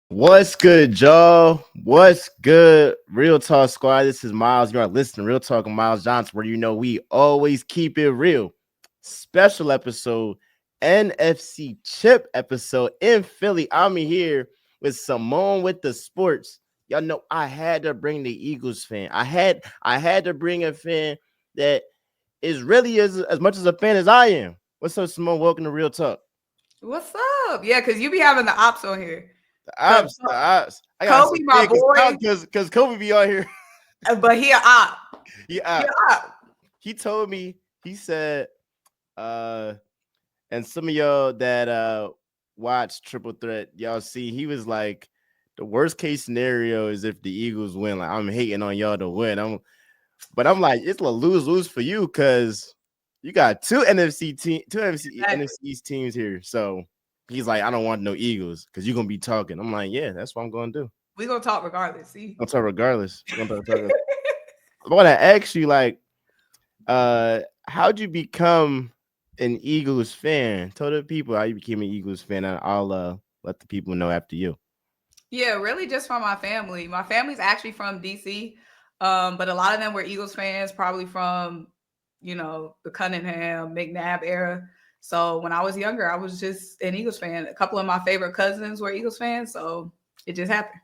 What's good, y'all? What's good, Real Talk Squad? This is Miles. You are listening to Real Talk with Miles Johnson, where you know we always keep it real. Special episode, NFC Chip episode in Philly. I'm here with Simone with the sports. Y'all know I had to bring the Eagles fan. I had to bring a fan that is really as much as a fan as I am. What's up, Simone? Welcome to Real Talk. What's up? Yeah, because you be having the ops on here. The Cause ops, the ops. I gotta Kobe, say, my yeah, boy, because Kobe be on here. but he a op. He Yeah, a op. he told me, he said, uh, and some of y'all that watch Triple Threat, y'all see, he was like, the worst case scenario is if the Eagles win. Like, I'm hating on y'all to win. But I'm like, it's a lose-lose for you because you got two Exactly. NFC East teams here. So he's like, I don't want no Eagles because you're gonna be talking. I'm like, yeah, that's what I'm gonna do. We gonna talk regardless. See. I'm talk regardless. I'm gonna talk. I want to ask you, like, how'd you become an Eagles fan? Tell the people how you became an Eagles fan, and I'll let the people know after you. Yeah, really just from my family. My family's actually from DC. But a lot of them were Eagles fans, probably from, the Cunningham, McNabb era. So when I was younger, I was just an Eagles fan. A couple of my favorite cousins were Eagles fans, so it just happened.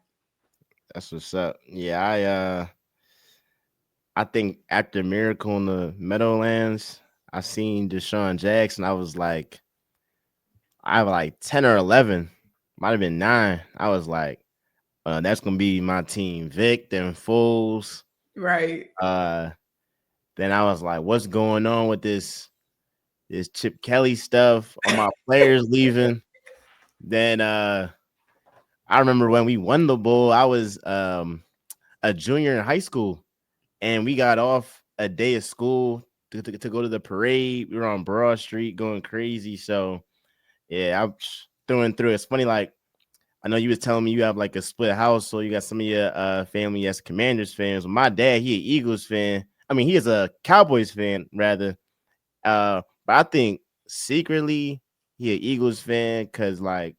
That's what's up. Yeah, I think after Miracle in the Meadowlands, I seen Deshaun Jackson. I was like 10 or 11, might have been 9. I was like, that's gonna be my team, Vic, then Foles. Right. Uh, then I was like, what's going on with this Chip Kelly stuff? All my players leaving. Then I remember when we won the bowl, I was a junior in high school, and we got off a day of school to go to the parade. We were on Broad Street going crazy. So yeah, I'm through and through. It's funny, like, I know you was telling me you have like a split house, so you got some of your family as Commanders fans. My dad, he an Eagles fan. I mean, he is a Cowboys fan rather. But I think secretly he an Eagles fan because, like,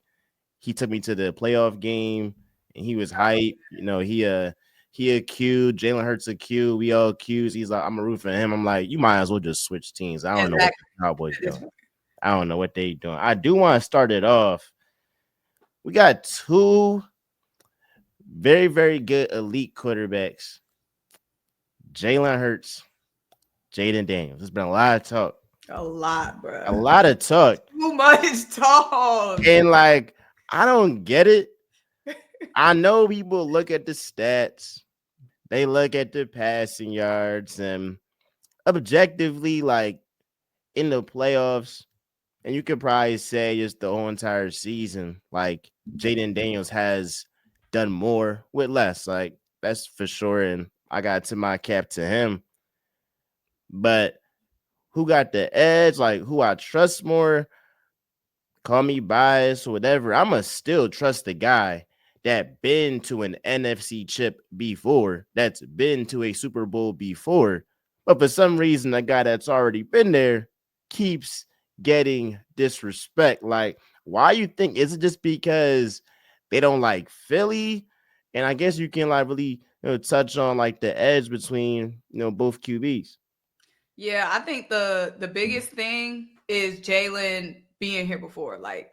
he took me to the playoff game and he was hype. You know, he a Q. Jalen Hurts a Q. We all Qs. He's like, I'm a root for him. I'm like, you might as well just switch teams. I don't know what Exactly. the Cowboys At this doing. point. I don't know what they doing. I do want to start it off. We got two very, very good elite quarterbacks. Jalen Hurts, Jaden Daniels. There's been a lot of talk. A lot, A bruh. lot of talk. Too much talk. And like, I don't get it. I know people look at the stats, they look at the passing yards, and objectively, like, in the playoffs, and you could probably say just the whole entire season, like, Jaden Daniels has done more with less. Like, that's for sure. And I got to my cap to him. But who got the edge? Like, who I trust more? Call me biased or whatever. I'ma still trust the guy that been to an NFC chip before, that's been to a Super Bowl before. But for some reason, the guy that's already been there keeps getting disrespect. Like, why you think, is it just because they don't like Philly? And I guess you can, like, really, touch on like the edge between, both QBs. Yeah, I think the biggest thing is Jalen being here before. Like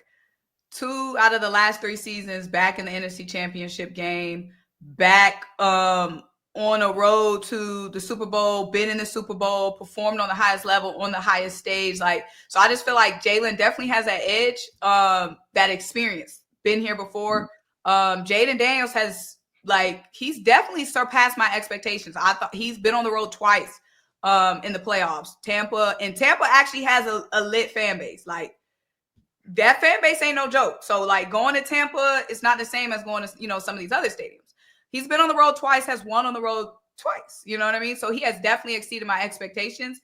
2 out of the last 3 seasons back in the NFC Championship game, back on a road to the Super Bowl, been in the Super Bowl, performed on the highest level, on the highest stage. Like, so I just feel like Jalen definitely has that edge, that experience, been here before. Jaden Daniels has, like, he's definitely surpassed my expectations. I thought he's been on the road twice in the playoffs. Tampa actually has a lit fan base. Like, that fan base ain't no joke. So, like, going to Tampa is not the same as going to, some of these other stadiums. He's been on the road twice, has won on the road twice. You know what I mean? So he has definitely exceeded my expectations.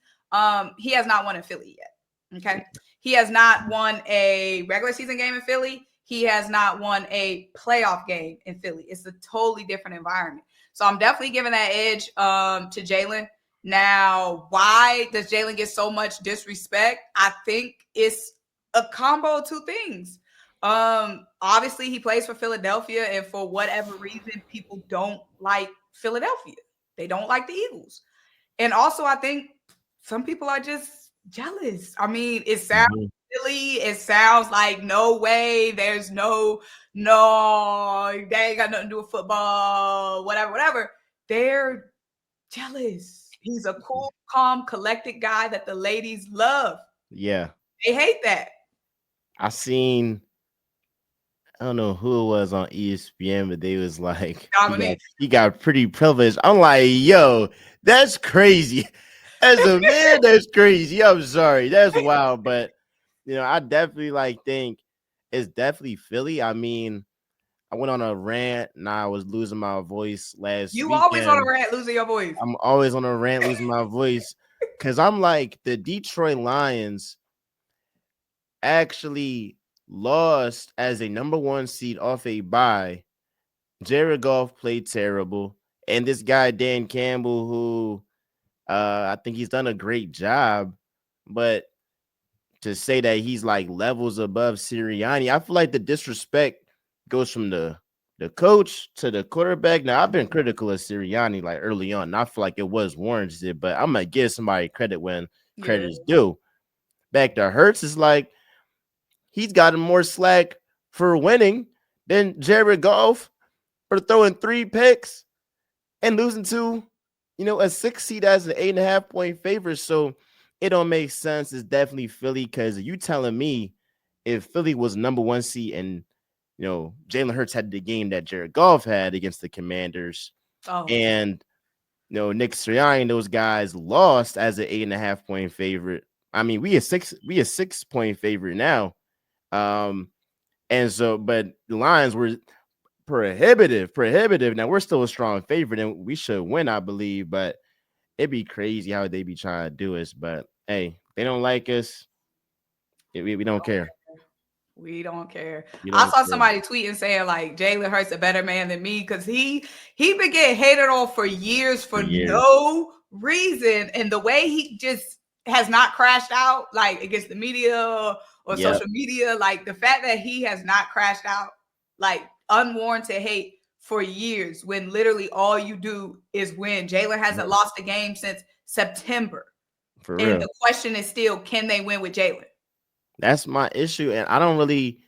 He has not won in Philly yet. Okay. He has not won a regular season game in Philly. He has not won a playoff game in Philly. It's a totally different environment. So I'm definitely giving that edge to Jalen. Now, why does Jalen get so much disrespect? I think it's a combo of two things. Obviously he plays for Philadelphia, and for whatever reason, people don't like Philadelphia. They don't like the Eagles. And also, I think some people are just jealous. I mean, it sounds Mhm. silly. It sounds like no way. There's no, they ain't got nothing to do with football, whatever, whatever. They're jealous. He's a cool, calm, collected guy that the ladies love. Yeah. They hate that. I seen, I don't know who it was on ESPN, but they was like, Dominique. he got pretty privileged. I'm like, yo, that's crazy. As a man, that's crazy. I'm sorry. That's wild. But I definitely think it's definitely Philly. I mean, I went on a rant and I was losing my voice last You always on a weekend. rant, losing your voice. I'm always on a rant, losing my voice. Cause I'm like, the Detroit Lions actually lost as a number one seed off a bye. Jared Goff played terrible. And this guy, Dan Campbell, who I think he's done a great job, but to say that he's like levels above Sirianni, I feel like the disrespect goes from the coach to the quarterback. Now, I've been critical of Sirianni like early on, and I feel like it was warranted, but I'm gonna give somebody credit when credit Yeah. is due. Back to Hurts is like he's gotten more slack for winning than Jared Goff for throwing 3 picks and losing to, a 6 seed as an 8.5 point favorite. So it don't make sense. It's definitely Philly because you telling me if Philly was number one seed and Jalen Hurts had the game that Jared Goff had against the Commanders, Oh, and Nick Sirianni and those guys lost as an 8.5 point favorite. I mean, we a 6 point favorite now. Um, and so, but the Lions were prohibitive. Now we're still a strong favorite and we should win, I believe, but it'd be crazy how they be trying to do us. But hey, they don't like us. We don't care. we don't care. We I don't saw care. somebody tweeting saying like Jalen Hurts a better man than me because he been getting hated on for years For for years. no reason, and the way he just has not crashed out like against the media or Yep. social media, like the fact that he has not crashed out like unwarranted hate for years when literally all you do is win. Jalen hasn't Yep. lost a game since September, For and real. the question is still, can they win with Jalen? That's my issue. And I don't really,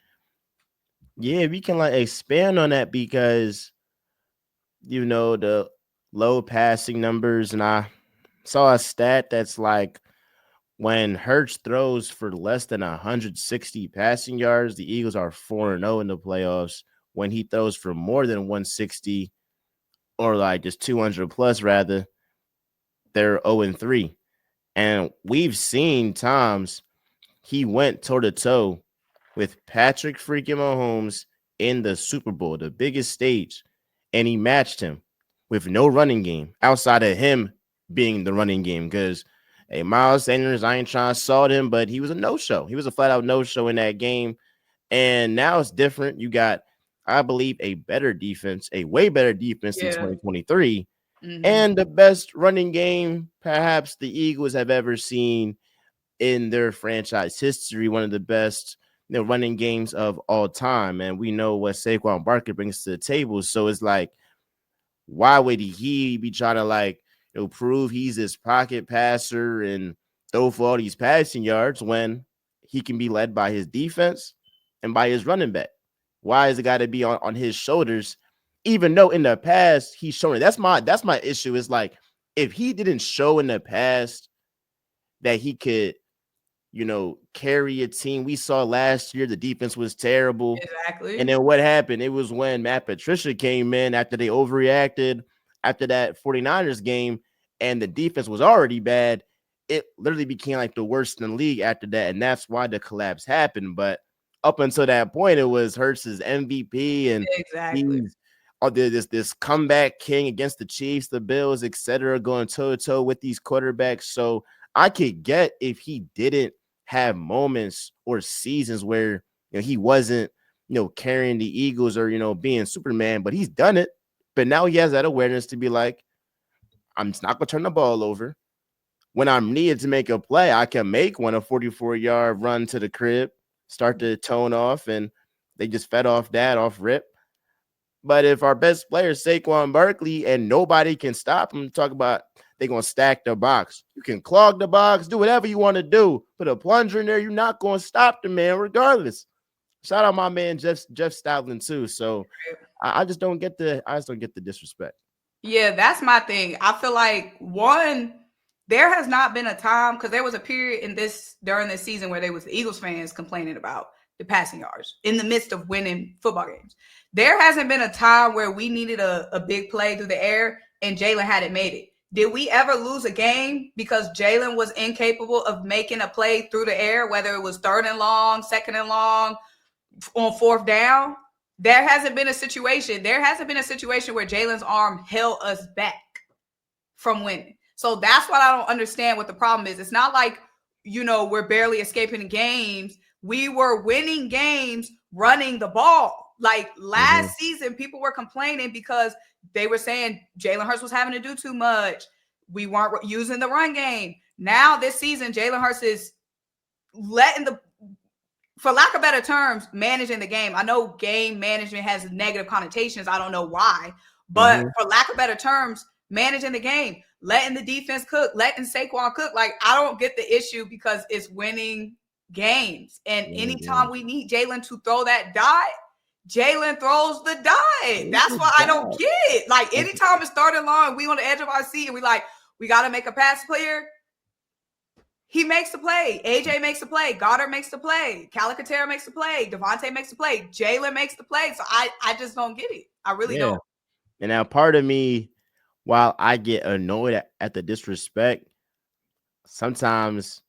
yeah, we can like expand on that because, the low passing numbers. And I saw a stat that's like when Hurts throws for less than 160 passing yards, the Eagles are 4-0 in the playoffs. When he throws for more than 160 or like just 200 plus, rather, they're 0-3. And we've seen times he went toe to toe with Patrick freaking Mahomes in the Super Bowl, the biggest stage, and he matched him with no running game outside of him being the running game. Because, hey, Miles Sanders, I ain't trying to salt him, but he was a no show. He was a flat out no show in that game. And now it's different. You got, I believe, a better defense, a way better defense in Yeah. 2023, Mm-hmm. and the best running game perhaps the Eagles have ever seen in their franchise history, one of the best running games of all time. And we know what Saquon Barkley brings to the table. So it's like, why would he be trying to prove he's this pocket passer and throw for all these passing yards when he can be led by his defense and by his running back? Why is it got to be on his shoulders? Even though in the past he's shown it. That's my issue. Is like if he didn't show in the past that he could carry a team. We saw last year the defense was terrible. And Exactly. then what happened? It was when Matt Patricia came in after they overreacted after that 49ers game, and the defense was already bad. It literally became like the worst in the league after that, and that's why the collapse happened. But up until that point, it was Hurts's MVP, and Exactly. he's this comeback king against the Chiefs, the Bills, etc., going toe to toe with these quarterbacks. So I could get if he didn't have moments or seasons where he wasn't carrying the Eagles or being Superman, but he's done it. But now he has that awareness to be like, I'm just not gonna turn the ball over. When I'm needed to make a play, I can make one a 44-yard run to the crib, start to tone off, and They just fed off that off rip. But if our best player is Saquon Barkley and nobody can stop him, talk about they're gonna stack the box. You can clog the box, do whatever you want to do. Put a plunger in there, you're not gonna stop the man regardless. Shout out my man Jeff Stoutland too. So I just don't get the disrespect. Yeah, that's my thing. I feel like one, there has not been a time because there was a period in this during this season where there was the Eagles fans complaining about the passing yards in the midst of winning football games. There hasn't been a time where we needed a big play through the air and Jalen hadn't made it. Did we ever lose a game because Jalen was incapable of making a play through the air, whether it was third and long, second and long, on fourth down? There hasn't been a situation. There hasn't been a situation where Jalen's arm held us back from winning. So that's what I don't understand what the problem is. It's not like, we're barely escaping games. We were winning games running the ball. Like last season, people were complaining because they were saying Jalen Hurts was having to do too much. We weren't using the run game. Now this season, Jalen Hurts is letting for lack of better terms, managing the game. I know game management has negative connotations. I don't know why. But for lack of better terms, managing the game, letting the defense cook, letting Saquon cook. Like, I don't get the issue because it's winning games. And anytime we need Jalen to throw that dot, Jalen throws the dot. That's what I don't get. Like, anytime it's third and long, we on the edge of our seat and we got to make a pass clear. He makes the play. AJ makes the play. Goddard makes the play. Calicatera makes the play. Devontae makes the play. Jalen makes the play. So I just don't get it. I really don't. And now part of me, while I get annoyed at the disrespect, sometimes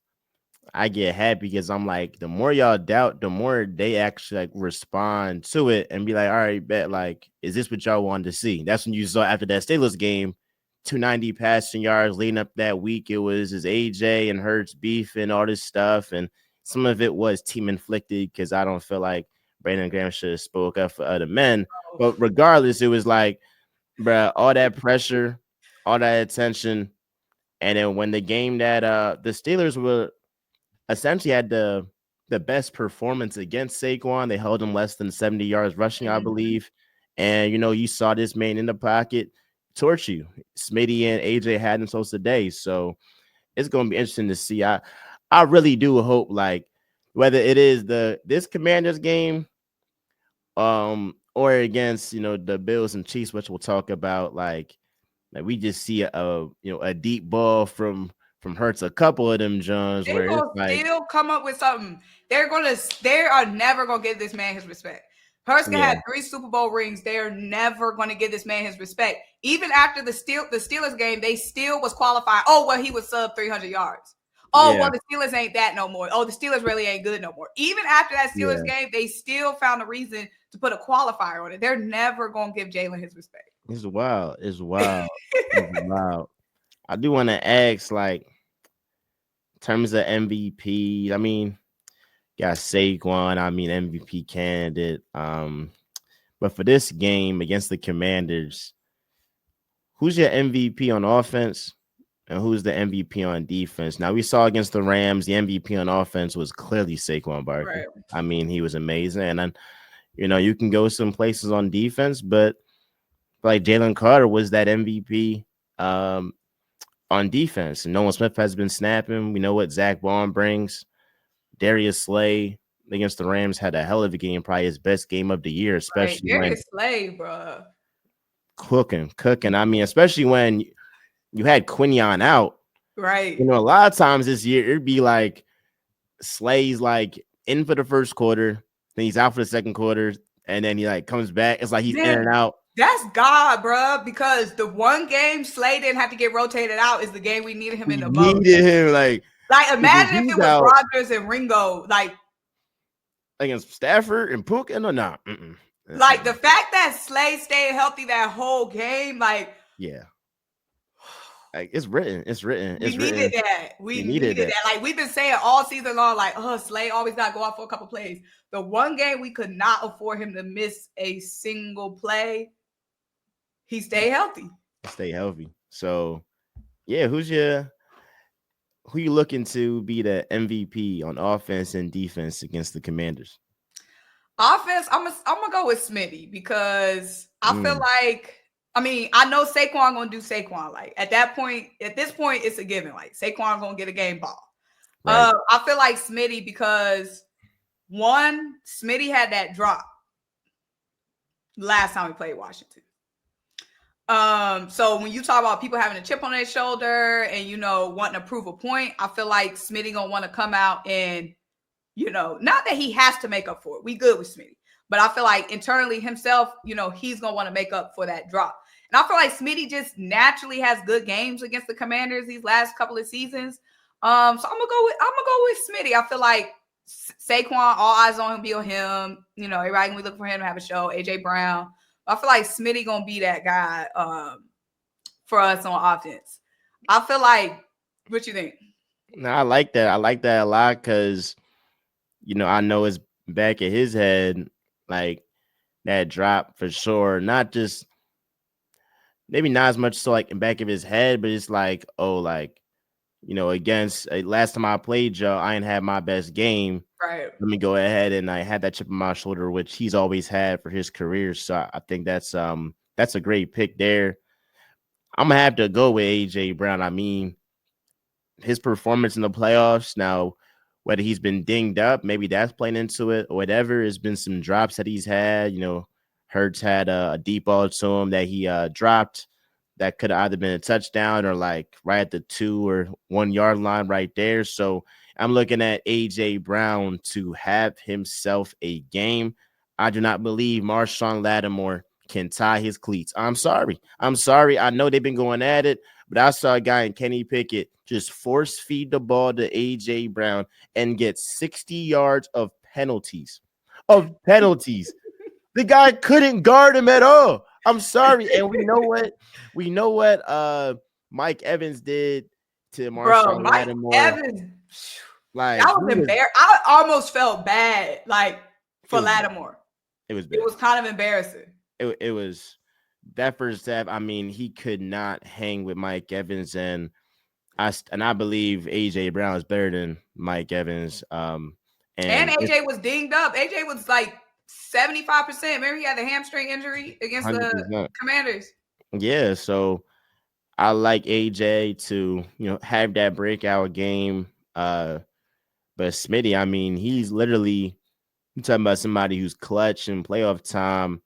I get happy because I'm like, the more y'all doubt, the more they actually like respond to it and be like, all right, bet, like, is this what y'all wanted to see? That's when you saw after that Steelers game, 290 passing yards leading up that week. It was his AJ and Hurts beef and all this stuff. And some of it was team inflicted because I don't feel like Brandon Graham should have spoke up for other men. But regardless, it was like, bruh, all that pressure, all that attention. And then when the game that the Steelers were essentially had the best performance against Saquon, they held him less than 70 yards rushing, I believe. And, you saw this man in the pocket torch you. Smitty and AJ had themselves today. So it's going to be interesting to see. I really do hope, like, whether it is this Commanders game or against, the Bills and Chiefs, which we'll talk about, like we just see a deep ball from Hurts, a couple of them Johns They where it's will like, still come up with something. They are never gonna give this man his respect. Hurts can have 3 Super Bowl rings. They are never going to give this man his respect. Even after the Steelers game, they still was qualified. Oh, well, he was sub 300 yards. Oh, well, the Steelers ain't that no more. Oh, the Steelers really ain't good no more. Even after that Steelers game, they still found a reason to put a qualifier on it. They're never going to give Jalen his respect. It's wild. It's wild. It's wild. I do want to ask, like, in terms of MVP, I mean, got Saquon, MVP candidate. But for this game against the Commanders, who's your MVP on offense and who's the MVP on defense? Now, we saw against the Rams, the MVP on offense was clearly Saquon Barkley. Right. He was amazing. And then, you can go some places on defense, but like Jalen Carter was that MVP on defense. And Nolan Smith has been snapping. We know what Zach Baum brings. Darius Slay against the Rams had a hell of a game, probably his best game of the year, especially when Slay, bro. Cooking. Especially when you had Quinion out. Right. A lot of times this year, it'd be like Slay's like in for the first quarter, then he's out for the second quarter, and then he like comes back. It's like he's in and out. That's God, bro, because the one game Slay didn't have to get rotated out is the game we needed him in the most. Needed him, like imagine if it was out. Rodgers and Ringo, like against Stafford and Puka. No. Like the fact that Slay stayed healthy that whole game, like like it's written. We needed that. We needed that. Like we've been saying all season long, like, Slay always got to go out for a couple plays. The one game we could not afford him to miss a single play. He stayed healthy. So, yeah, who you looking to be the MVP on offense and defense against the Commanders? Offense, I'm gonna go with Smitty because I feel Mm, like I know Saquon gonna do Saquon. Like at this point, it's a given. Like Saquon gonna get a game ball. right. I feel like Smitty because one, Smitty had that drop last time we played Washington. So when you talk about people having a chip on their shoulder and wanting to prove a point, I feel like Smitty gonna want to come out and not that he has to make up for it. We good with Smitty. But I feel like internally himself, he's going to want to make up for that drop. And I feel like Smitty just naturally has good games against the Commanders these last couple of seasons. So I'm gonna go with Smitty. I feel like Saquon, all eyes on him, be on him. Everybody gonna be looking for him to have a show. AJ Brown. I feel like Smitty gonna be that guy for us on offense. I feel like, what you think? No, I like that. I like that a lot because I know it's back of his head, like that drop for sure. Not just maybe not as much so like in back of his head, but it's like, oh, like against last time I played Joe, I didn't have my best game. Right. Let me go ahead and I had that chip on my shoulder, which he's always had for his career. So I think that's a great pick there. I'm gonna have to go with AJ Brown. I mean, his performance in the playoffs now, whether he's been dinged up, maybe that's playing into it or whatever. There's been some drops that he's had. Hurts had a deep ball to him that he dropped that could have either been a touchdown or like right at the 2 or 1 yard line right there. So I'm looking at AJ Brown to have himself a game. I do not believe Marshawn Lattimore can tie his cleats. I'm sorry. I'm sorry. I know they've been going at it, but I saw a guy in Kenny Pickett just force feed the ball to AJ Brown and get 60 yards of penalties. Of penalties. The guy couldn't guard him at all. I'm sorry. And we know what Mike Evans did to Bro, Marshawn Mike Lattimore. Evans, Like that he was was embarrassing. I almost felt bad, like it for was bad. Lattimore. It was It bad. was kind of embarrassing. It was that first half. I mean, he could not hang with Mike Evans, and I believe AJ Brown is better than Mike Evans. And And it's AJ was dinged up. AJ was like 75%. Remember he had the hamstring injury against the 100%. Commanders. Yeah, so I like AJ to have that breakout game. But Smitty, I mean, he's literally you talking about somebody who's clutch in playoff time.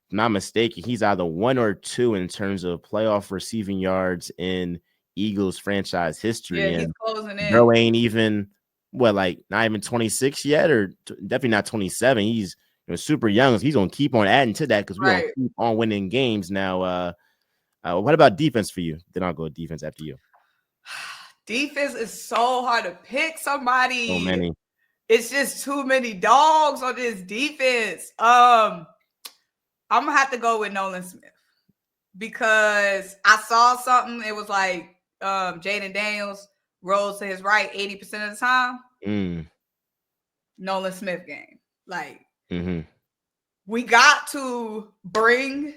If I'm not mistaken, he's either 1 or 2 in terms of playoff receiving yards in Eagles franchise Yeah, history. he's And closing in. bro ain't even like not even 26 yet, or definitely not 27. He's super young. So he's gonna keep on adding to that because we're gonna Right. keep on winning games now. What about defense for you? Then I'll go defense after you. Defense is so hard to pick So somebody. many. It's just too many dogs on this defense. I'm gonna have to go with Nolan Smith because I saw something. It was like Jaden Daniels rolls to his right 80% of the time. Mm, Nolan Smith game. Like hmm we got to bring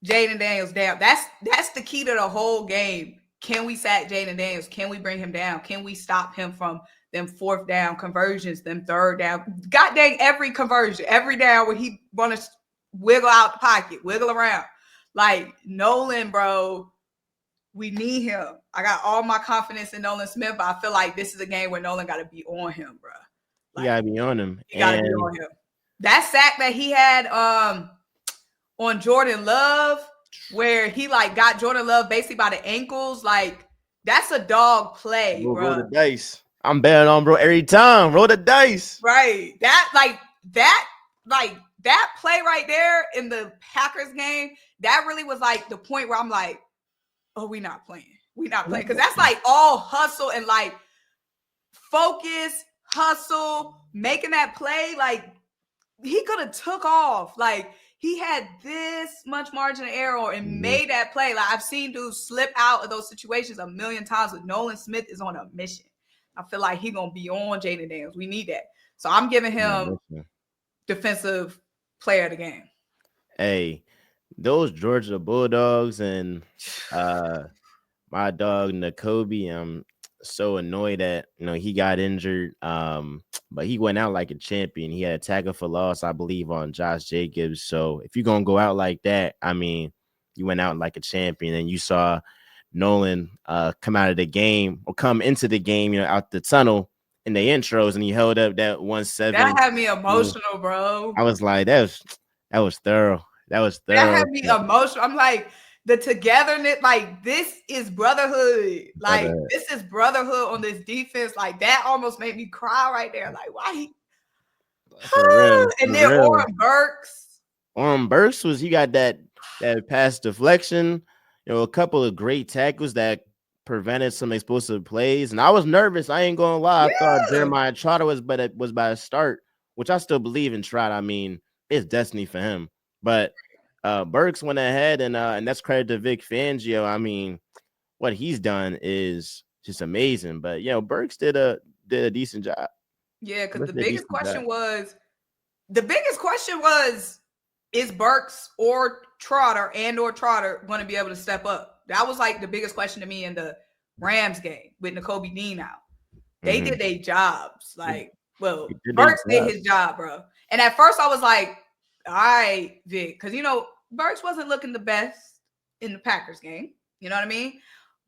Jaden Daniels down. That's the key to the whole game. Can we sack Jaden Daniels? Can we bring him down? Can we stop him from them fourth down conversions, them third down? God dang, every conversion, every down where he want to wiggle out the pocket, wiggle around. Like Nolan, bro, we need him. I got all my confidence in Nolan Smith, but I feel like this is a game where Nolan got to be on him, bro. You Like gotta be on him. he got to be And on him. That sack that he had on Jordan Love, where he like got Jordan Love basically by the ankles, like that's a dog play, roll bro. the dice. I'm betting on bro every time. Roll the dice. Right. That play right there in the Packers game, that really was like the point where I'm like, oh, we not playing. We not playing. Because that's like all hustle and like focus, hustle, making that play. Like he could have took off. Like he had this much margin of error and made that play. Like I've seen dudes slip out of those situations a million times, but Nolan Smith is on a mission. I feel like he's gonna be on Jaden Daniels. We need that. So I'm giving him defensive player of the game. Hey, those Georgia Bulldogs and my dog Nakobe, I'm so annoyed that he got injured. but he went out like a champion. He had a tackle for loss, I believe, on Josh Jacobs. So if you're gonna go out like that, I mean, you went out like a champion, and you saw Nolan come out of the game or come into the game, out the tunnel in the intros, and he held up that 1-7. That had me emotional, bro. I was like, that was thorough. That was That thorough. had me emotional. I'm like, the togetherness, like this is brotherhood. Like Brother, this is brotherhood on this defense. Like that almost made me cry right there. Like why he for real, and for then real. Oren Burks. Burks was he got that pass deflection, a couple of great tackles that prevented some explosive plays, and I was nervous. I ain't gonna lie. I thought Yeah. Jeremiah Trotter was by a start, which I still believe in Trotter. I mean, it's destiny for him, but Burks went ahead and that's credit to Vic Fangio. I mean, what he's done is just amazing. But Burks did a decent job. Yeah, because Burks did a decent job. the biggest question was, is Burks or Trotter going to be able to step up? That was like the biggest question to me in the Rams game with Nakobe Dean out. They did their jobs. Like, well, He did their Burks did job. his job, bro. And at first I was like, all right, Vic, because Burks wasn't looking the best in the Packers game. You know what I mean?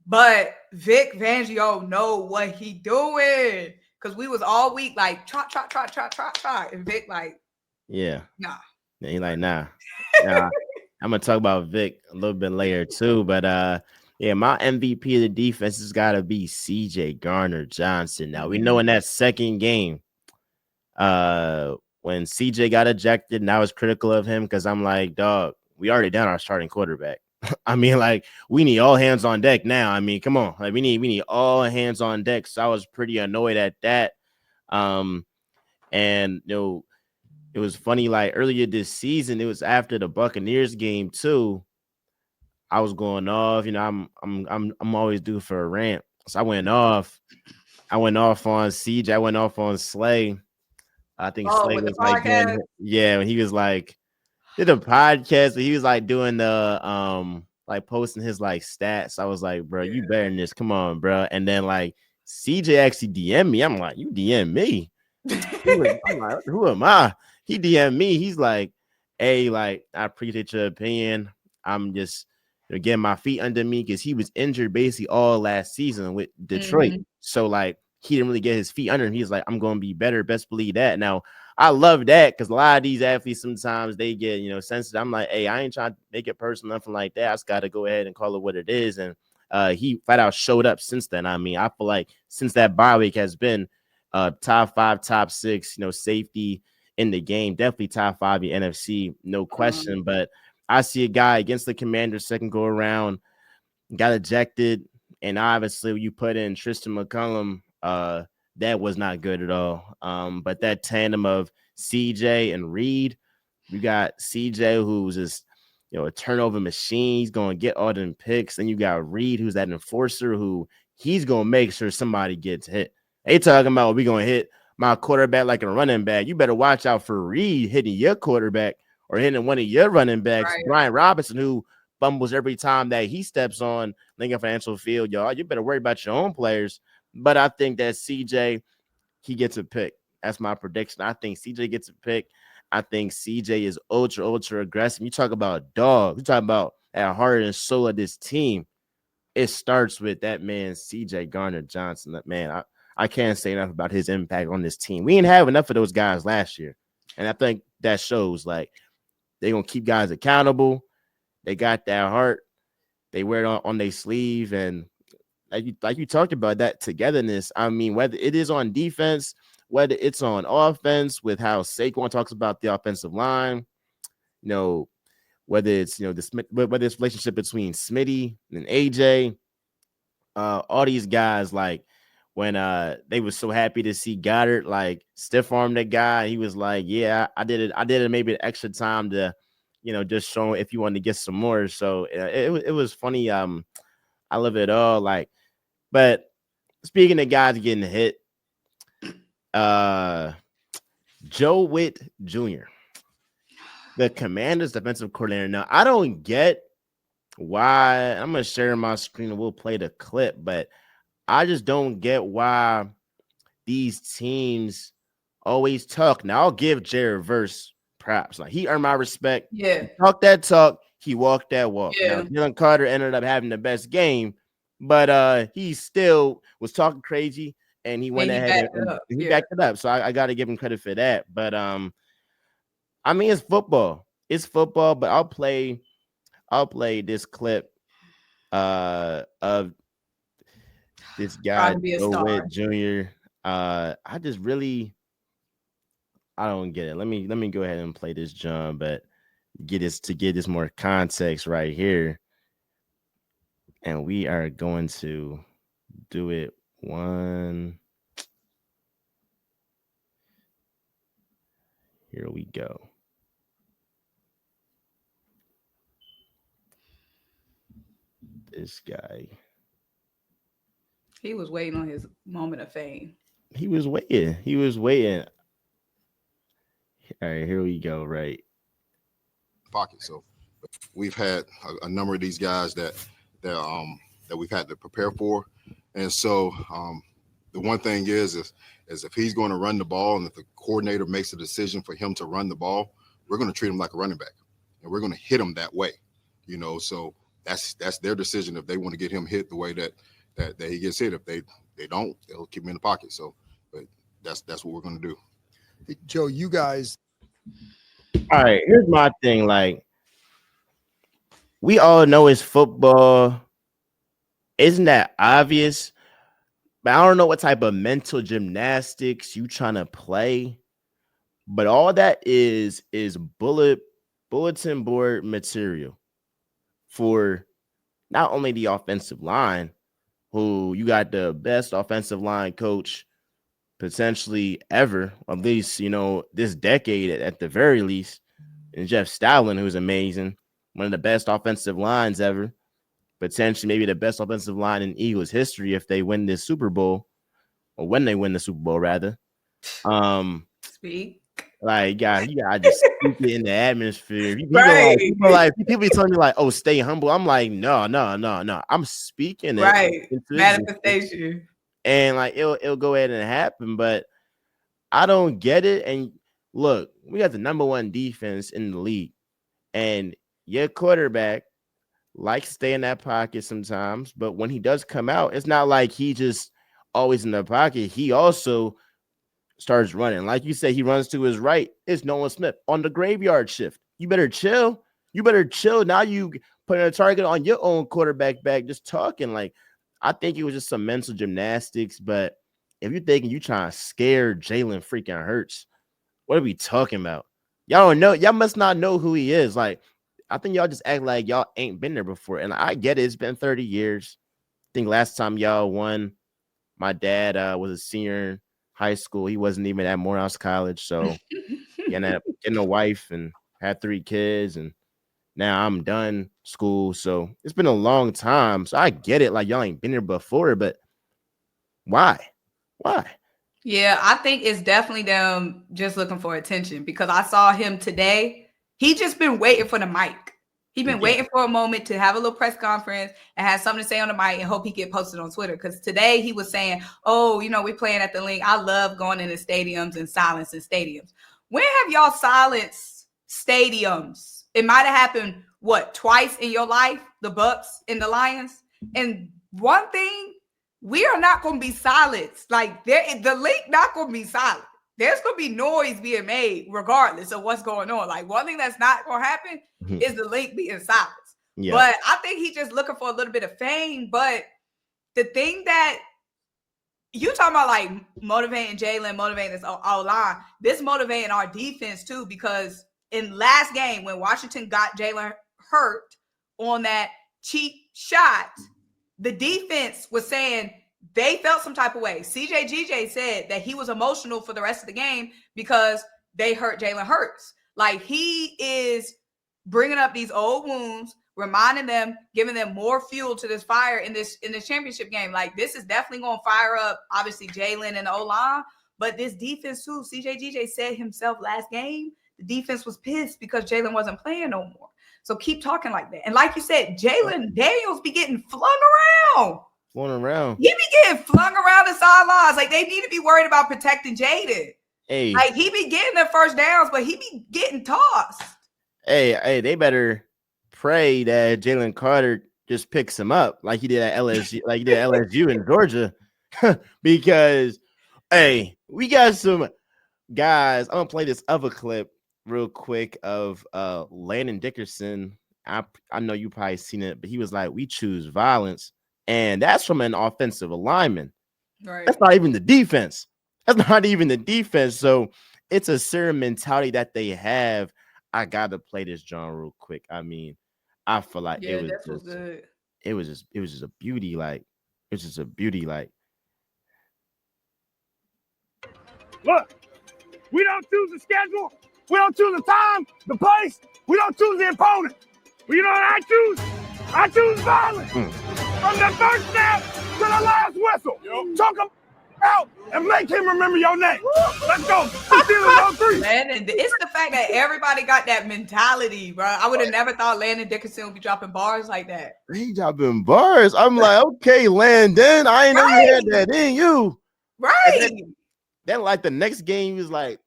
But Vic Fangio know what he doing. Cause we was all week like trot, trot, trot, trot, trot, trot. And Vic like, Yeah. nah. Yeah, he like, nah. I'm gonna talk about Vic a little bit later too, but yeah, my MVP of the defense has got to be C.J. Garner-Johnson. Now we know in that second game, when C.J. got ejected, and I was critical of him because I'm like, dog, we already done our starting quarterback. I mean, like, we need all hands on deck now. I mean, come on, like we need all hands on deck. So I was pretty annoyed at that. And it was funny, like earlier this season, it was after the Buccaneers game too. I was going off, I'm always due for a rant. So I went off. I went off on CJ. I went off on Slay. I think Oh, Slay with the was like doing, podcast. yeah, when he was like did a podcast, but he was like doing the like posting his like stats. I was like, bro, you better than this. Come on, bro. And then like CJ actually DM me. I'm like, you DM me. I'm like, who am I? He DM me. He's like, hey, like, I appreciate your opinion. I'm just getting my feet under me because he was injured basically all last season with Detroit. Mhm. So like he didn't really get his feet under him. He's like, I'm gonna be better. Best believe that. Now I love that because a lot of these athletes sometimes they get sensitive. I'm like, hey, I ain't trying to make it personal, nothing like that. I just got to go ahead and call it what it is. And he flat out showed up since then. I mean, I feel like since that bye week has been top 5, top 6, safety in the game. Definitely top 5 in NFC, no question. But I see a guy against the Commanders second go around, got ejected, and obviously you put in Tristan McCullum. That was not good at all. But that tandem of CJ and Reed, you got CJ who's just a turnover machine. He's gonna get all them picks. Then you got Reed, who's that enforcer who he's gonna make sure somebody gets hit. They talking about we gonna hit my quarterback like a running back. You better watch out for Reed hitting your quarterback or hitting one of your running backs, Right. Brian Robinson, who fumbles every time that he steps on Lincoln Financial Field. Y'all, you better worry about your own players. But I think that CJ, he gets a pick. That's my prediction. I think CJ gets a pick. I think CJ is ultra aggressive. You talk about dog. You talk about at heart and soul of this team. It starts with that man, CJ Garner-Johnson. That man, I can't say enough about his impact on this team. We didn't have enough of those guys last year. And I think that shows like they're gonna keep guys accountable. They got that heart. They wear it on their sleeve. And like you talked about that togetherness. I mean, whether it is on defense, whether it's on offense, with how Saquon talks about the offensive line, you know, whether it's whether it's relationship between Smitty and AJ, all these guys like when they were so happy to see Goddard like stiff arm that guy. He was like, yeah, I did it maybe an extra time to just show if you wanted to get some more. So it was funny. I love it all. Like, but speaking of guys getting hit, uh Joe Witt Jr., the Commanders defensive coordinator. Now, I don't get why. I'm gonna share my screen and we'll play the clip, but I just don't get why these teams always talk. Now I'll give Jared Verse props. Like he earned my respect. Yeah. He talked that talk. He walked that walk. Now Yeah. Dylan Carter ended up having the best game, but he still was talking crazy and he went And he ahead backed it and up. he Yeah. backed it up. So I got to give him credit for that. But I mean it's football. It's football, but I'll play this clip of this Trying guy to be a Joe star. Witt Jr. I just really I don't get it. Let me go ahead and play this John, but get this more context right here. And we are going to do it one. Here we go. This guy. He was waiting on his moment of fame. He was waiting. He was waiting. All right, here we go. Right. Pocket. So we've had a number of these guys that we've had to prepare for, and so the one thing is if he's going to run the ball, and if the coordinator makes a decision for him to run the ball, we're going to treat him like a running back, and we're going to hit him that way. So that's their decision if they want to get him hit the way that he gets hit. If they don't, they'll keep him in the pocket. So, but that's what we're going to do. Joe, you guys. All right, here's my thing. Like, we all know it's football. Isn't that obvious? But I don't know what type of mental gymnastics you trying to play. But all that is bulletin board material for not only the offensive line, who you got the best offensive line coach potentially ever, at least, this decade at the very least, and Jeff Stoutland, who's amazing, one of the best offensive lines ever, potentially maybe the best offensive line in Eagles history if they win this Super Bowl, or when they win the Super Bowl, rather. Speak. Like, you gotta just speak it in the atmosphere. Right. People be telling me like, "Oh, stay humble." I'm like, no. I'm speaking it Right. into existence. Manifestation. And like it'll go ahead and happen, but I don't get it. And look, we got the number one defense in the league, and your quarterback likes to stay in that pocket sometimes. But when he does come out, it's not like he just always in the pocket. He also starts running. Like you said, he runs to his right. It's Nolan Smith on the graveyard shift. You better chill. Now you putting a target on your own quarterback back, just talking. Like, I think it was just some mental gymnastics. But if you're thinking you trying to scare Jalen freaking Hurts, what are we talking about? Y'all don't know. Y'all must not know who he is. Like, I think y'all just act like y'all ain't been there before. And I get it. It's been 30 years. I think last time y'all won, my dad was a senior in high school. He wasn't even at Morehouse College. So he ended up getting a wife and had 3 kids. And now I'm done school. So it's been a long time. So I get it. Like, y'all ain't been here before. But why? Yeah, I think it's definitely them just looking for attention, because I saw him today. He just been waiting for the mic. He been waiting for a moment to have a little press conference and have something to say on the mic and hope he get posted on Twitter. Because today he was saying, "Oh, we playing at the link. I love going into stadiums and silencing stadiums." When have y'all silenced stadiums? It might have happened twice in your life, the Bucks and the Lions. And one thing, we are not going to be silenced. Like, the link not going to be silent. There's going to be noise being made regardless of what's going on. Like, one thing that's not going to happen is the link being silenced. Yeah. But I think he's just looking for a little bit of fame. But the thing that you talking about, like, motivating Jalen, motivating this O-line, this motivating our defense too, because in last game when Washington got Jalen hurt on that cheap shot, the defense was saying they felt some type of way. CJ said that he was emotional for the rest of the game because they hurt Jalen Hurts. Like, he is bringing up these old wounds, reminding them, giving them more fuel to this fire in this championship game. Like, this is definitely going to fire up, obviously, Jalen and the O-line, but this defense too. CJ said himself last game, the defense was pissed because Jalen wasn't playing no more. So keep talking like that. And like you said, Jalen Daniels be getting flung around. He be getting flung around the sidelines. Like, they need to be worried about protecting Jaden. Hey, Like, he be getting the first downs, but he be getting tossed. hey, they better pray that Jalen Carter just picks him up like he did at LSU, like he did at LSU in Georgia, because hey, we got some guys. I'm gonna play this other clip real quick of Landon Dickerson. I know you probably seen it, but he was like, "We choose violence," and that's from an offensive lineman. Right. That's not even the defense. That's not even the defense. So it's a certain mentality that they have. I gotta play this John real quick. I mean, I feel like Yeah, that was good. it was just a beauty. Like it's just a beauty. Like Look, we don't choose the schedule. We don't choose the time, the place. We don't choose the opponent. But you know what I choose? I choose violence. From the first snap to the last whistle. Choke him out and make him remember your name. Let's go. Steelers on 3. Landon, it's the fact that everybody got that mentality, bro. I would have never thought Landon Dickerson would be dropping bars like that. he dropping bars. I'm like, okay, Landon. I ain't know you had that in you. Right. Then like the next game, he was like,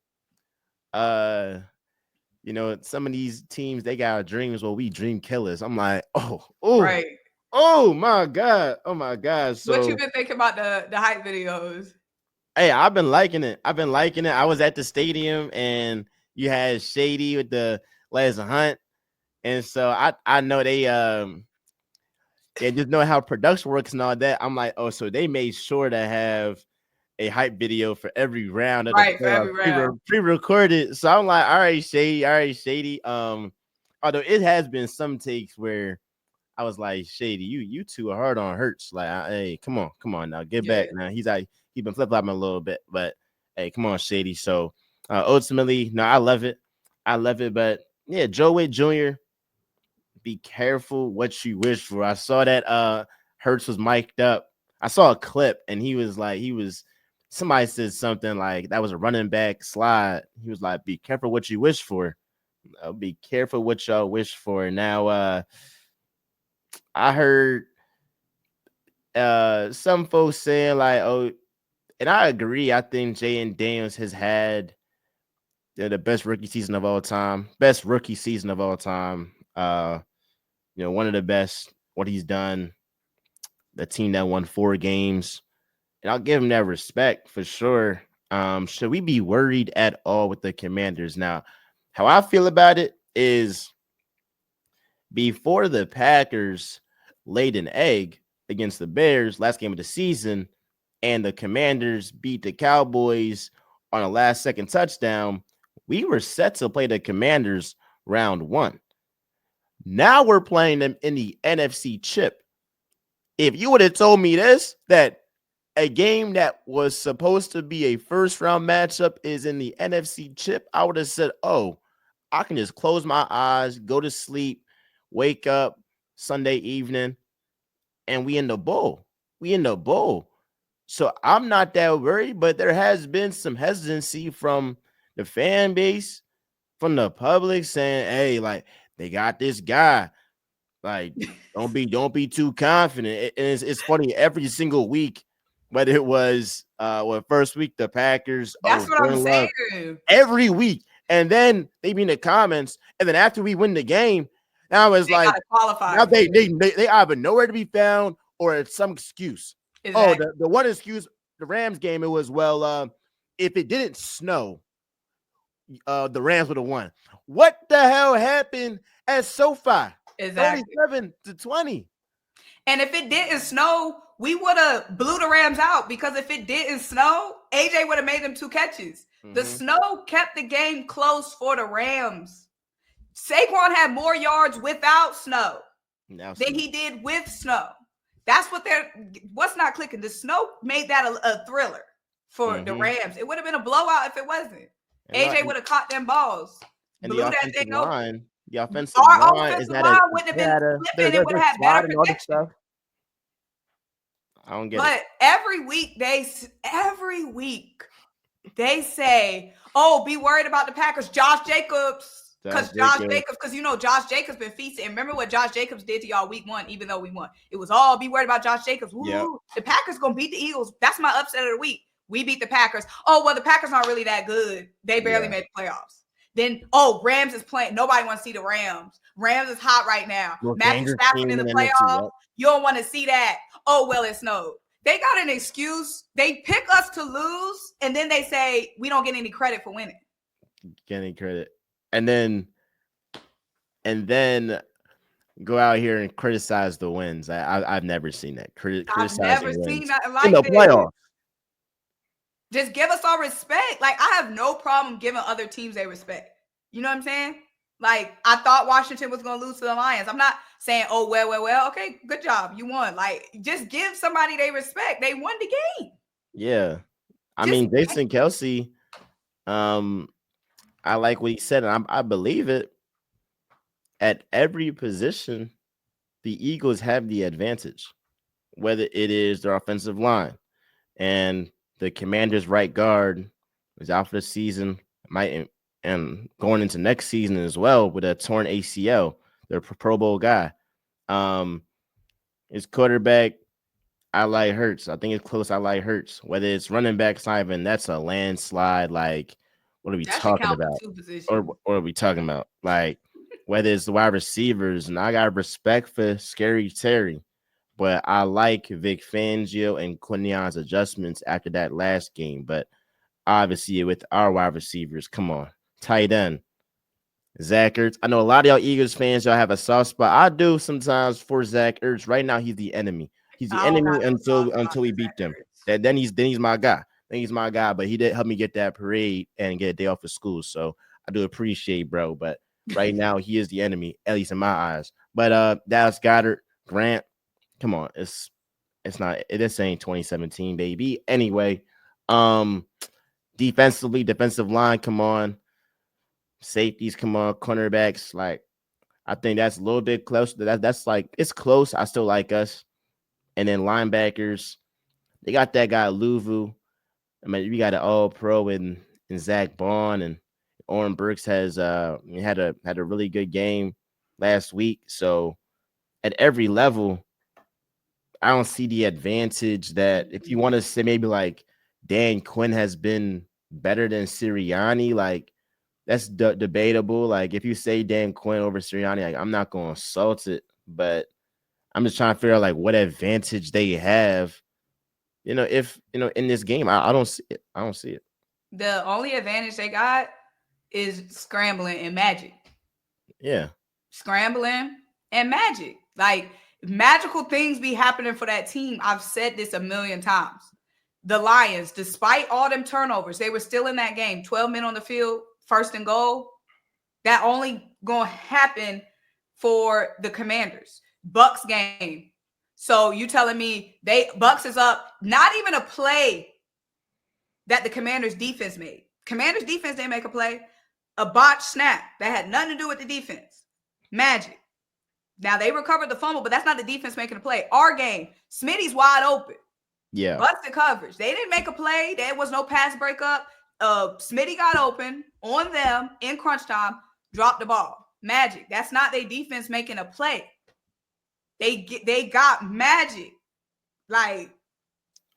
you know, some of these teams they got dreams. Well, we dream killers. I'm like, oh, Right. oh my god. So What you been thinking about the hype videos? hey, I've been liking it. I was at the stadium and you had Shady with the Les Hunt, and so I know they just know how production works and all that. I'm like, oh, so they made sure to have a hype video for every round of Right, the for every round. pre-recorded. So I'm like, all right, Shady. Although it has been some takes where I was like, Shady, you too hard on Hurts. Like, hey, come on now, get back now. He's been flip-flopping a little bit, but hey, come on, Shady. So ultimately, no, I love it. But yeah, Joe Wade Jr., be careful what you wish for. I saw that Hurts was mic'd up. I saw a clip and somebody said something like that was a running back slide. He was like, be careful what you wish for. Be careful what y'all wish for. Now I heard some folks saying like, oh, and I agree. I think Jaden Daniels has had the best rookie season of all time. You know, one of the best, what he's done, the team that won 4 games. And I'll give him that respect for sure. Should we be worried at all with the Commanders? Now, how I feel about it is before the Packers laid an egg against the Bears last game of the season, and the Commanders beat the Cowboys on a last-second touchdown, we were set to play the Commanders round 1. Now we're playing them in the NFC chip. If you would have told me this, that a game that was supposed to be a first-round matchup is in the NFC chip, I would have said, oh, I can just close my eyes, go to sleep, wake up Sunday evening, and we in the bowl. So I'm not that worried, but there has been some hesitancy from the fan base, from the public saying, hey, like, they got this guy. Like, don't be too confident. It's funny every single week, whether it was first week the Packers. That's what I'm saying. Every week. And then they be in the comments, and then after we win the game, now it's like now they either nowhere to be found or it's some excuse. Exactly. Oh, the one excuse, the Rams game, it was, well, if it didn't snow, the Rams would have won. What the hell happened at SoFi? Exactly. 37-20. And if it didn't snow, we would have blew the Rams out, because if it didn't snow, AJ would have made them 2 catches. Mm-hmm. The snow kept the game close for the Rams. Saquon had more yards without snow than he did with snow. That's what's not clicking. The snow made that a thriller for the Rams. It would have been a blowout if it wasn't. And AJ would have caught them balls. And blew the that thing line, the offensive Our line offensive line wouldn't have been flipping. It would have had better protection. I don't get but it. Every week they say, oh, be worried about the Packers. Josh Jacobs. Because you know, Josh Jacobs been feasting. And remember what Josh Jacobs did to y'all week 1, even though we won. It was all be worried about Josh Jacobs. Woo, yep. The Packers going to beat the Eagles. That's my upset of the week. We beat the Packers. Oh, well, the Packers aren't really that good. They barely made the playoffs. Then, Rams is playing. Nobody wants to see the Rams. Rams is hot right now. Most Matthew dangerous Stafford team in the in the NFC, playoffs. yep. You don't want to see that. Oh, well, it snowed. They got an excuse. They pick us to lose, and then they say we don't get any credit for winning. Get any credit. And then go out here and criticize the wins. I've never seen that. I've never seen nothing like in the playoffs. Just give us our respect. Like, I have no problem giving other teams their respect. You know what I'm saying? Like, I thought Washington was going to lose to the Lions. I'm not saying, oh, well, okay, good job. You won. Like, just give somebody their respect. They won the game. Yeah. I mean, Jason Kelsey, I like what he said, and I believe it. At every position, the Eagles have the advantage, whether it is their offensive line. And the Commanders' right guard is out for the season, and going into next season as well with a torn ACL. They're a Pro Bowl guy. His quarterback, I like Hurts. I think it's close. I like Hurts. Whether it's running back, Simon, that's a landslide. Like, what are we talking about? Or what are we talking about? Like, whether it's the wide receivers, and I got respect for Scary Terry, but I like Vic Fangio and Quinion's adjustments after that last game. But obviously, with our wide receivers, come on, tight end, Zach Ertz. I know a lot of y'all Eagles fans, y'all have a soft spot. I do sometimes for Zach Ertz. Right now, he's the enemy. He's the enemy until we beat them. Then he's my guy. Then he's my guy. But he did help me get that parade and get a day off of school. So I do appreciate, bro. But right now, he is the enemy, at least in my eyes. But Dallas Goedert, Grant, come on, this ain't 2017, baby. Anyway, defensive line, come on. Safeties, come on. Cornerbacks, like, I think that's a little bit close. That's like, it's close. I still like us. And then linebackers, they got that guy Luvu. I mean, we got an All-Pro in Zach Bond, and Oren Burks has had a really good game last week. So at every level, I don't see the advantage that if you want to say maybe like Dan Quinn has been better than Sirianni, like that's debatable. Like if you say Dan Quinn over Sirianni, like I'm not going to insult it, but I'm just trying to figure out like what advantage they have. If in this game, I don't see it. I don't see it. The only advantage they got is scrambling and magic. Yeah. Scrambling and magic. Like, magical things be happening for that team. I've said this a million times. The Lions, despite all them turnovers, they were still in that game. 12 men on the field, 1st and goal. That only going to happen for the Commanders. Bucks game. So you telling me Bucks is up, not even a play that the Commanders defense made. Commanders defense didn't make a play. A botched snap that had nothing to do with the defense. Magic. Now they recovered the fumble, but that's not the defense making a play. Our game, Smitty's wide open. Yeah. Busted coverage. They didn't make a play. There was no pass breakup. Smitty got open on them in crunch time, dropped the ball. Magic. That's not their defense making a play. They got magic. Like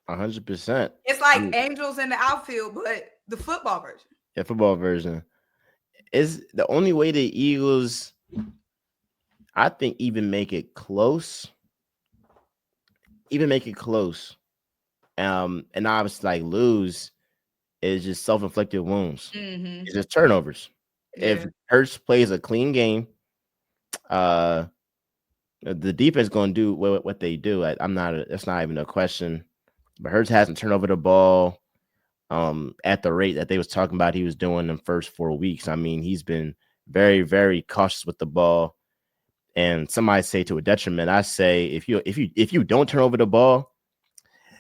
100%. It's like angels in the outfield, but the football version. Yeah, football version. Is the only way the Eagles, I think, even make it close. And obviously like lose is just self-inflicted wounds. Mm-hmm. It's just turnovers. Yeah. If Hurts plays a clean game, the defense going to do what they do. That's not even a question. But Hurts hasn't turned over the ball at the rate that they was talking about he was doing in the first 4 weeks. I mean, he's been very, very cautious with the ball. And somebody say to a detriment. I say if you don't turn over the ball,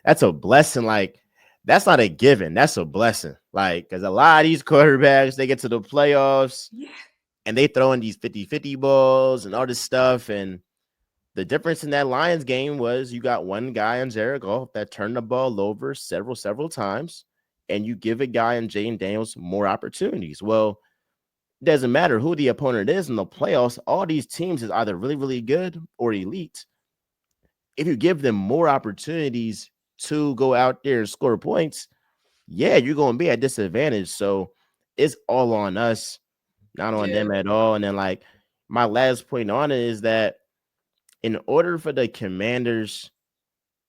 that's a blessing. Like, that's not a given. That's a blessing. Like, because a lot of these quarterbacks, they get to the playoffs and they throw in these 50-50 balls and all this stuff. And the difference in that Lions game was you got one guy in Jared Goff that turned the ball over several times, and you give a guy in Jaden Daniels more opportunities. Well, it doesn't matter who the opponent is in the playoffs. All these teams is either really, really good or elite. If you give them more opportunities to go out there and score points, yeah, you're gonna be at disadvantage. So it's all on us, not on them at all. And then like my last point on it is that in order for the Commanders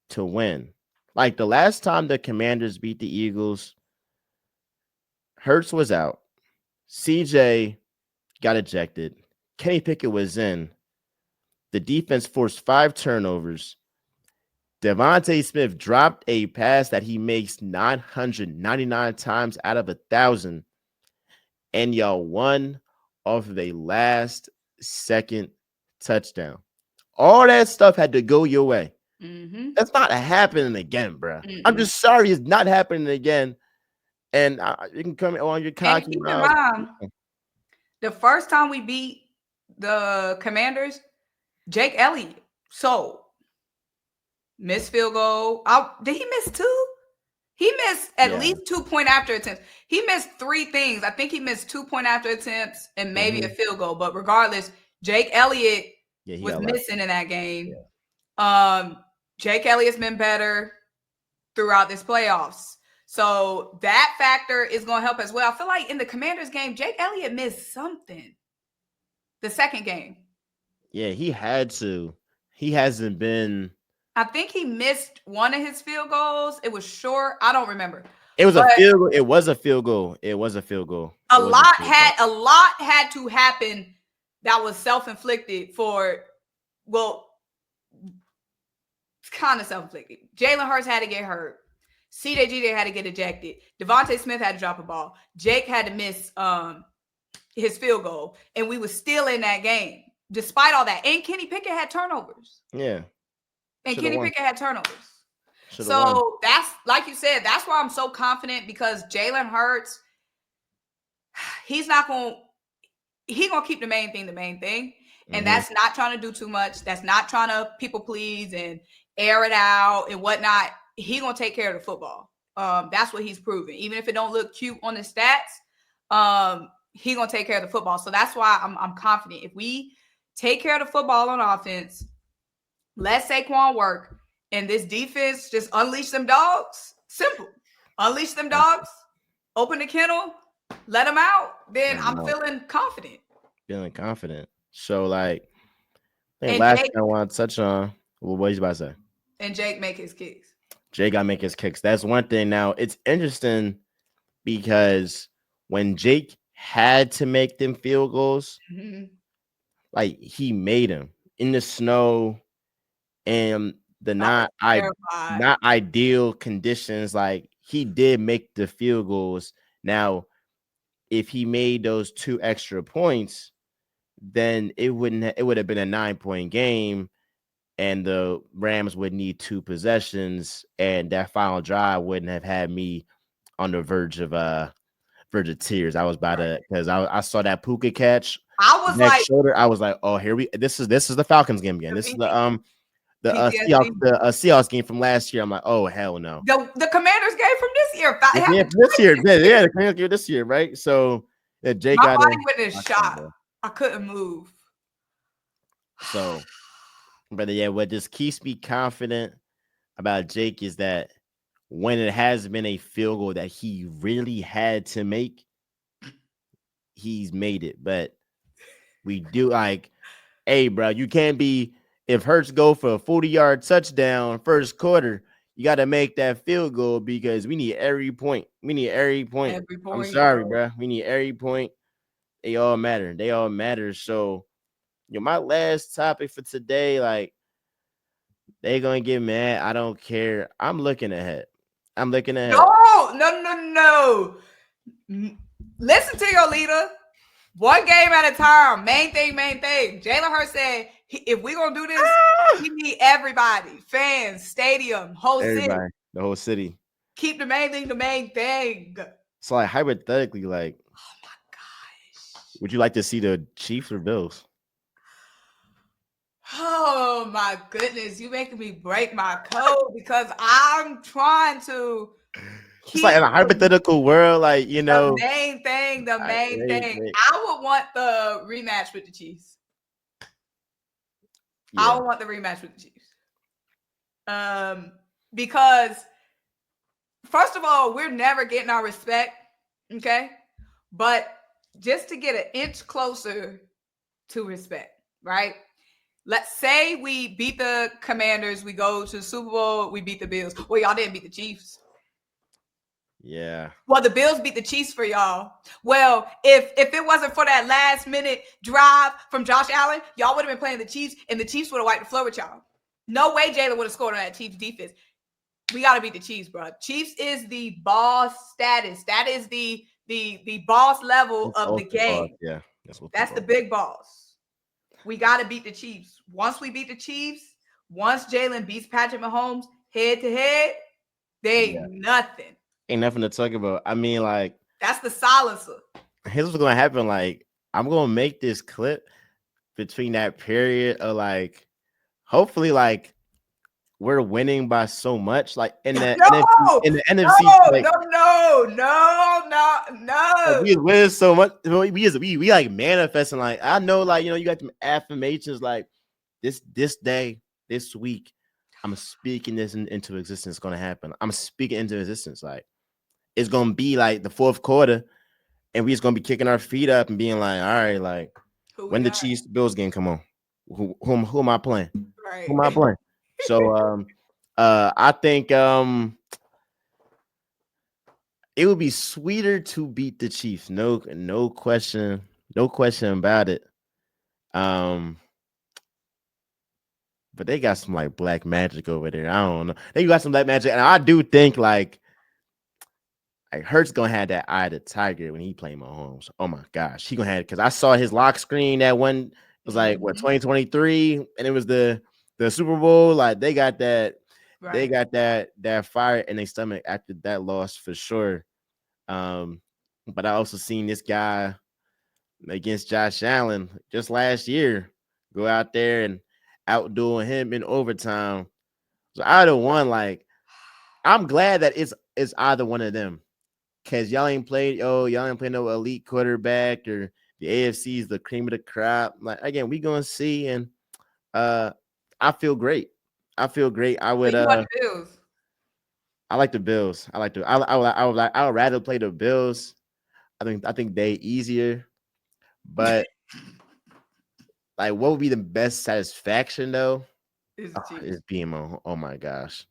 to win, like the last time the Commanders beat the Eagles, Hurts was out, CJ got ejected, Kenny Pickett was in. The defense forced 5 turnovers. Devontae Smith dropped a pass that he makes 999 times out of 1,000, and y'all won off of a last second touchdown. All that stuff had to go your way. Mm-hmm. That's not happening again, bro. Mm-mm. I'm just sorry it's not happening again. And you can come on your cocky keep in mouth. mind, the first time we beat the Commanders, Jake Elliott missed field goal. Did he miss 2? He missed at least 2 point after attempts. He missed 3 things. I think he missed 2 point after attempts and maybe a field goal. But regardless, Jake Elliott was missing in that game. Yeah. Jake Elliott's been better throughout this playoffs. So that factor is going to help as well. I feel like in the Commanders game, Jake Elliott missed something. The second game. Yeah, he had to. He hasn't been. I think he missed one of his field goals. It was short. I don't remember. It was a field goal. It was a field goal. It was a field goal. A lot had to happen that was self-inflicted for, well, it's kind of self-inflicted. Jalen Hurts had to get hurt. CJ had to get ejected. Devontae Smith had to drop a ball. Jake had to miss his field goal. And we were still in that game. Despite all that. And Kenny Pickett had turnovers. Yeah. And Kenny Pickett had turnovers. Should've so won. that's, like you said, that's why I'm so confident, because Jalen Hurts, he's going to keep the main thing. And that's not trying to do too much. That's not trying to people please and air it out and whatnot. He's going to take care of the football. That's what he's proven. Even if it don't look cute on the stats, he's going to take care of the football. So that's why I'm confident. If we take care of the football on offense, let Saquon work, and this defense just unleash them dogs. Simple. Unleash them dogs. Open the kennel. Let them out. Then I'm feeling confident. So, like, I think last thing I want to touch on, what you about to say? And Jake make his kicks. Jake got to make his kicks. That's one thing. Now, it's interesting because when Jake had to make them field goals, like, he made them in the snow and the not ideal conditions. Like, he did make the field goals. Now, if he made those 2 extra points, then it would have been a 9-point game, and the Rams would need 2 possessions, and that final drive wouldn't have had me on the verge of tears. I was about to, because I saw that Puka catch. I was like, shoulder. I was like, oh, here this is the Falcons game again. This is the Seahawks game from last year. I'm like, oh, hell no. The Commanders game from this year. The Commanders game this year, right? So Jake my body went in shock. I couldn't move. So, but yeah, what just keeps me confident about Jake is that when it has been a field goal that he really had to make, he's made it. But we do, like, hey, bro, you can't be, if Hurts go for a 40-yard touchdown first quarter, you got to make that field goal because we need every point. I'm sorry, bro. We need every point. They all matter. So, my last topic for today, like, they gonna get mad. I don't care. I'm looking ahead. No. Listen to your leader. One game at a time. Main thing. Jalen Hurts said, if we're going to do this, we need everybody. Fans, stadium, city. The whole city. Keep the main thing. So, like, hypothetically, like, oh my gosh, would you like to see the Chiefs or Bills? Oh my goodness, you making me break my code because I'm trying to keep, it's like in a hypothetical world, like, the main thing. I would want the rematch with the Chiefs. Yeah. I would want the rematch with the Chiefs. Because first of all, we're never getting our respect, okay? But just to get an inch closer to respect, right? Let's say we beat the Commanders, we go to the Super Bowl, we beat the Bills. Well, y'all didn't beat the Chiefs. Yeah. Well, the Bills beat the Chiefs for y'all. Well, if it wasn't for that last minute drive from Josh Allen, y'all would have been playing the Chiefs, and the Chiefs would have wiped the floor with y'all. No way Jalen would have scored on that Chiefs defense. We got to beat the Chiefs, bro. Chiefs is the boss status. That is the boss level of the game. Yeah, that's the big boss. We got to beat the Chiefs. Once we beat the Chiefs, once Jalen beats Patrick Mahomes head to head, they ain't nothing. Ain't nothing to talk about. I mean, like, that's the silencer. Here's what's gonna happen. Like, I'm gonna make this clip between that period of like, hopefully, like, we're winning by so much. Like in the NFC, like, no. We win so much. We like manifesting. Like, I know, like, you got some affirmations. Like this day, this week, I'm speaking this into existence. It's gonna happen. I'm speaking into existence. Like, it's gonna be like the fourth quarter, and we just gonna be kicking our feet up and being like, all right, like, when the Chiefs Bills game come on, who am I playing? Right. Who am I playing? So I think it would be sweeter to beat the Chiefs. No question about it. But they got some like black magic over there. I don't know. They got some black magic, and I do think like Hurts gonna have that eye of the tiger when he played Mahomes. Oh my gosh, he gonna have it because I saw his lock screen that one. It was like 2023, and it was the Super Bowl. Like they got that, they got that fire in their stomach after that loss for sure. But I also seen this guy against Josh Allen just last year go out there and outdoing him in overtime. So either one, like, I'm glad that it's either one of them. Cause y'all ain't played no elite quarterback, or the AFC is the cream of the crop. Like, again, we gonna see, and I feel great. I would I like the Bills. I would rather play the Bills. I think they easier, but like, what would be the best satisfaction though? Is BMO. Oh my gosh!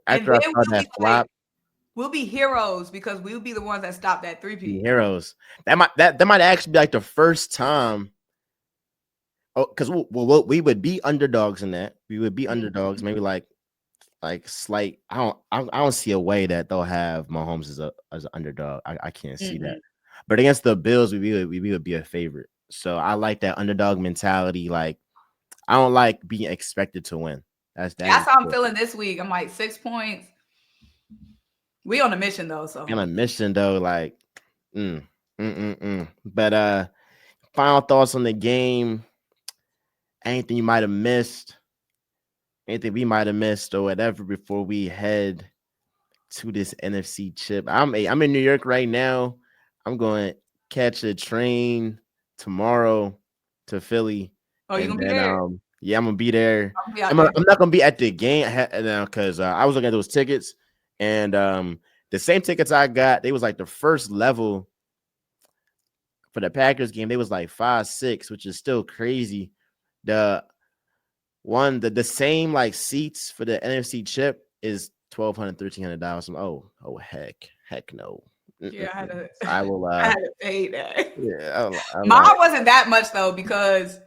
After I saw that flop. We'll be heroes because we'll be the ones that stop that 3P. Heroes. That might actually be like the first time. Oh, because we would be underdogs in that. We would be underdogs. Maybe like slight. I don't see a way that they'll have Mahomes as an underdog. I can't see that. But against the Bills, we would be a favorite. So I like that underdog mentality. Like, I don't like being expected to win. That's how I'm feeling this week. I'm like 6 points. We on a mission though, so on a mission though, like, But final thoughts on the game. Anything you might have missed? Anything we might have missed or whatever before we head to this NFC chip? I'm in New York right now. I'm going to catch a train tomorrow to Philly. Oh, you gonna be there? Yeah, I'm gonna be there. I'm not gonna be at the game now because I was looking at those tickets. And the same tickets I got, they was like the first level for the Packers game. They was like 5-6, which is still crazy. The same like seats for the NFC chip is $1,200, $1,300. Oh heck no. Yeah, I will. I had to pay that. Yeah, mine wasn't that much though, because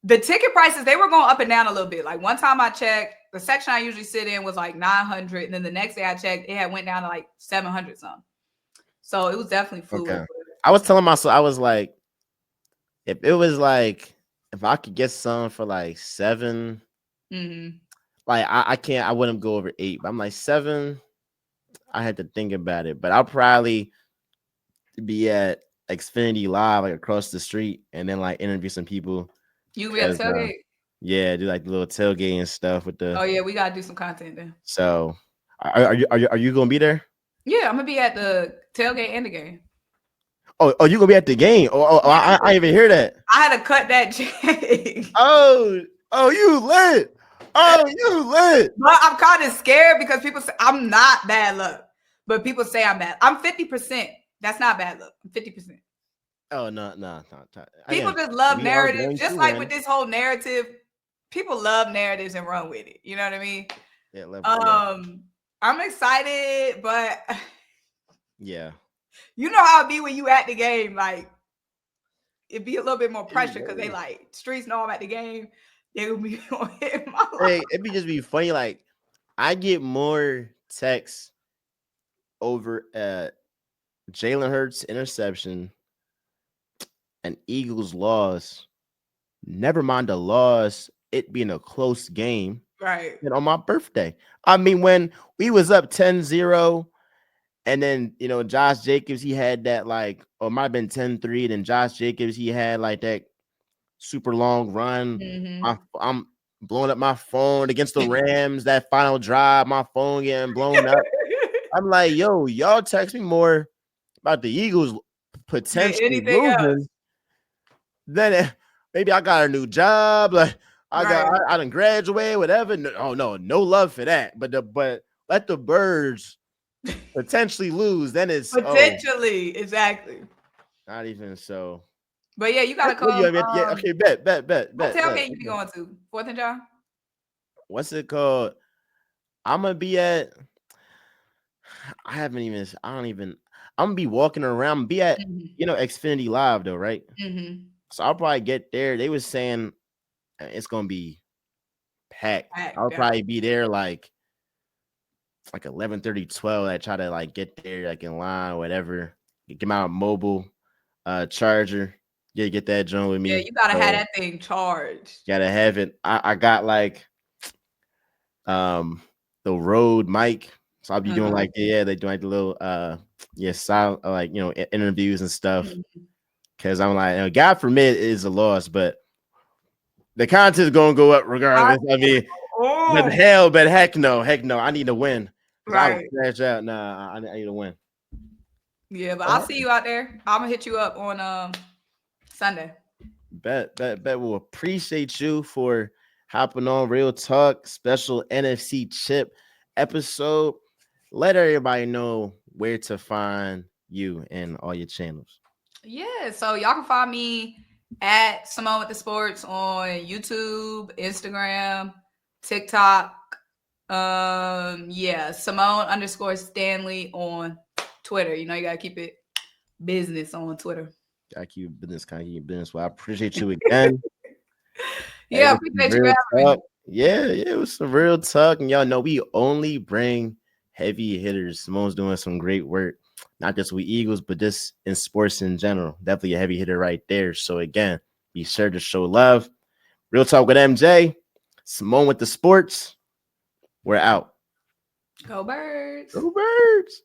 the ticket prices, they were going up and down a little bit. Like one time I checked, the section I usually sit in was like 900, and then the next day I checked, it had went down to like 700 something. So it was definitely fluid. Okay. I was telling myself, I was like, if it was like, if I could get some for like 7, like I wouldn't go over 8, but I'm like 7. I had to think about it, but I'll probably be at Xfinity Live, like across the street, and then like interview some people. You be at tailgate? Yeah, do like the little tailgate and stuff with the. Oh yeah, we gotta do some content then. So, are you gonna be there? Yeah, I'm gonna be at the tailgate and the game. Oh, you gonna be at the game? I didn't even hear that. I had to cut that check. Oh, you lit. Oh, you lit. But I'm kind of scared because people say I'm not bad luck. But people say I'm bad. I'm 50%. That's not bad luck. I'm 50%. Oh no. People Again, just love we are narratives. going Just to like win. with this whole narrative, people love narratives and run with it. You know what I mean? Yeah, I'm excited, but yeah. you know how it be when you at the game, like it'd be a little bit more pressure because they like streets know I'm at the game. They will be on hit my Hey, it'd be just be funny. Like I get more texts over Jalen Hurts interception and Eagles loss. Never mind the loss, it being a close game. right. And on my birthday. I mean, when we was up 10-0, and then Josh Jacobs, he had that like, or it might have been 10-3. Then Josh Jacobs, he had like that super long run. Mm-hmm. I'm blowing up my phone against the Rams, that final drive, my phone getting blown up. I'm like, yo, y'all text me more about the Eagles potentially Anything else? losing than maybe I got a new job, like Right. I done graduated, whatever. No love for that. But let the birds potentially lose, then it's Potentially, exactly. not even so. But yeah, you gotta What you come. have? Yeah, okay, bet. What tailgate you be going to? 4th and John? What's it called? I'm gonna be at. I don't even. I'm gonna be walking around. Be at Xfinity Live though, right? Mm-hmm. So I'll probably get there. They was saying it's gonna be packed. I'll probably be there like 11:30, 12. I try to like get there like in line or whatever. Get my mobile charger. Yeah, get that joint with me. Yeah, you gotta have that thing charged. Gotta have it. I got like the Rode mic. So I'll be doing like they doing like the little silent like interviews and stuff. Cause I'm like, God forbid it is a loss, but the content is gonna go up regardless. I mean, but heck no, I need to win. I would crash out. Nah, I need to win. Yeah, but I'll see you out there. I'm gonna hit you up on Sunday. Bet. We'll appreciate you for hopping on Real Talk special NFC Chip episode. Let everybody know where to find you and all your channels. Yeah, so y'all can find me at Simone with the Sports on YouTube, Instagram, TikTok. Simone_Stanley on Twitter. You gotta keep it business on Twitter. I keep business, kind of keep business. Well, I appreciate you again. Yeah, appreciate you having me. Yeah, it was some real talk. And y'all know we only bring heavy hitters. Simone's doing some great work, not just with Eagles, but just in sports in general. Definitely a heavy hitter right there. So again, be sure to show love. Real Talk with MJ. Simone with the Sports. We're out. Go Birds. Go Birds.